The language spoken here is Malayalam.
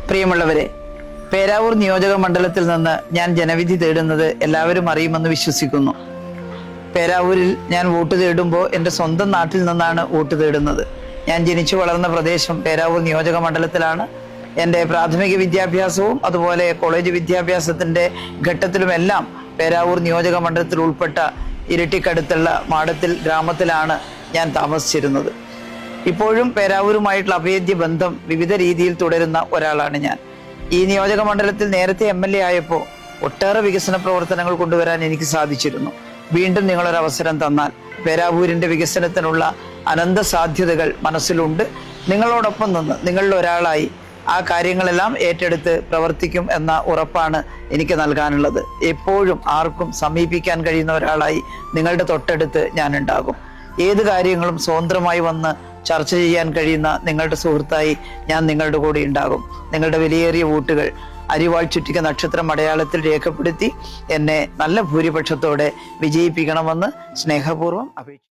പ്രിയമുള്ളവരെ, പേരാവൂർ നിയോജക മണ്ഡലത്തിൽ നിന്ന് ഞാൻ ജനവിധി തേടുന്നത് എല്ലാവരും അറിയുമെന്ന് വിശ്വസിക്കുന്നു. പേരാവൂരിൽ ഞാൻ വോട്ട് തേടുമ്പോൾ എൻ്റെ സ്വന്തം നാട്ടിൽ നിന്നാണ് വോട്ട് തേടുന്നത്. ഞാൻ ജനിച്ചു വളർന്ന പ്രദേശം പേരാവൂർ നിയോജക മണ്ഡലത്തിലാണ്. എൻ്റെ പ്രാഥമിക വിദ്യാഭ്യാസവും അതുപോലെ കോളേജ് വിദ്യാഭ്യാസത്തിൻ്റെ ഘട്ടത്തിലുമെല്ലാം പേരാവൂർ നിയോജക മണ്ഡലത്തിൽ ഉൾപ്പെട്ട ഇരിട്ടിക്കടുത്തുള്ള മാടത്തിൽ ഗ്രാമത്തിലാണ് ഞാൻ താമസിച്ചിരുന്നത്. ഇപ്പോഴും പേരാവൂരുമായിട്ടുള്ള അഭേദ്യ ബന്ധം വിവിധ രീതിയിൽ തുടരുന്ന ഒരാളാണ് ഞാൻ. ഈ നിയോജക മണ്ഡലത്തിൽ നേരത്തെ MLA ആയപ്പോൾ ഒട്ടേറെ വികസന പ്രവർത്തനങ്ങൾ കൊണ്ടുവരാൻ എനിക്ക് സാധിച്ചിരുന്നു. വീണ്ടും നിങ്ങളൊരവസരം തന്നാൽ പേരാവൂരിന്റെ വികസനത്തിനുള്ള അനന്ത സാധ്യതകൾ മനസ്സിലുണ്ട്. നിങ്ങളോടൊപ്പം നിന്ന് നിങ്ങളിൽ ഒരാളായി ആ കാര്യങ്ങളെല്ലാം ഏറ്റെടുത്ത് പ്രവർത്തിക്കും എന്ന ഉറപ്പാണ് എനിക്ക് നൽകാനുള്ളത്. എപ്പോഴും ആർക്കും സമീപിക്കാൻ കഴിയുന്ന ഒരാളായി നിങ്ങളുടെ തൊട്ടടുത്ത് ഞാൻ ഉണ്ടാകും. ഏത് കാര്യങ്ങളും സ്വതന്ത്രമായി വന്ന് ചർച്ച ചെയ്യാൻ കഴിയുന്ന നിങ്ങളുടെ സുഹൃത്തായി ഞാൻ നിങ്ങളുടെ കൂടെ ഉണ്ടാകും. നിങ്ങളുടെ വിലയേറിയ വോട്ടുകൾ അരിവാൾ ചുറ്റിക നക്ഷത്രം അടയാളത്തിൽ രേഖപ്പെടുത്തി എന്നെ നല്ല ഭൂരിപക്ഷത്തോടെ വിജയിപ്പിക്കണമെന്ന് സ്നേഹപൂർവ്വം അപേക്ഷിക്കുന്നു.